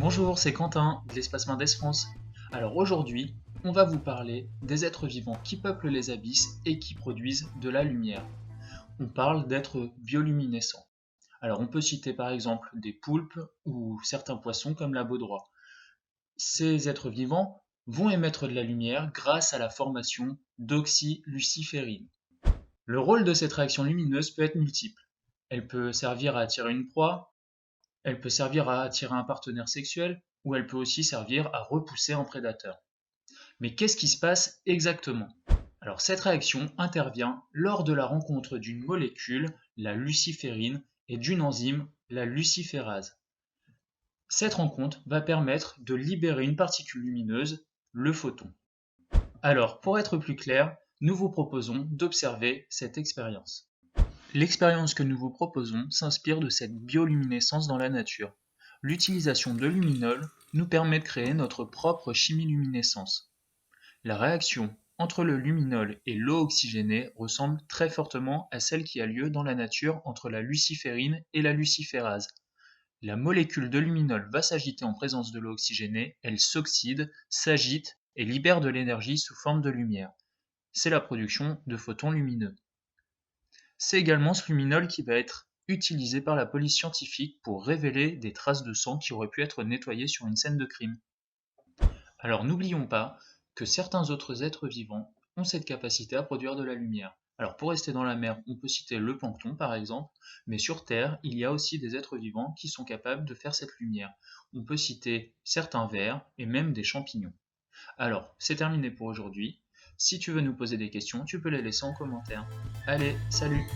Bonjour, c'est Quentin de l'Espace Mendes France. Alors aujourd'hui, on va vous parler des êtres vivants qui peuplent les abysses et qui produisent de la lumière. On parle d'êtres bioluminescents. Alors on peut citer par exemple des poulpes ou certains poissons comme la baudroie. Ces êtres vivants vont émettre de la lumière grâce à la formation d'oxyluciférine. Le rôle de cette réaction lumineuse peut être multiple. Elle peut servir à attirer une proie, elle peut servir à attirer un partenaire sexuel ou elle peut aussi servir à repousser un prédateur. Mais qu'est-ce qui se passe exactement? Alors cette réaction intervient lors de la rencontre d'une molécule, la luciférine, et d'une enzyme, la luciférase. Cette rencontre va permettre de libérer une particule lumineuse, le photon. Alors pour être plus clair, nous vous proposons d'observer cette expérience. L'expérience que nous vous proposons s'inspire de cette bioluminescence dans la nature. L'utilisation de luminol nous permet de créer notre propre chimiluminescence. La réaction entre le luminol et l'eau oxygénée ressemble très fortement à celle qui a lieu dans la nature entre la luciférine et la luciférase. La molécule de luminol va s'agiter en présence de l'eau oxygénée, elle s'oxyde, s'agite et libère de l'énergie sous forme de lumière. C'est la production de photons lumineux. C'est également ce luminol qui va être utilisé par la police scientifique pour révéler des traces de sang qui auraient pu être nettoyées sur une scène de crime. Alors n'oublions pas que certains autres êtres vivants ont cette capacité à produire de la lumière. Alors pour rester dans la mer, on peut citer le plancton par exemple, mais sur Terre, il y a aussi des êtres vivants qui sont capables de faire cette lumière. On peut citer certains vers et même des champignons. Alors, c'est terminé pour aujourd'hui. Si tu veux nous poser des questions, tu peux les laisser en commentaire. Allez, salut!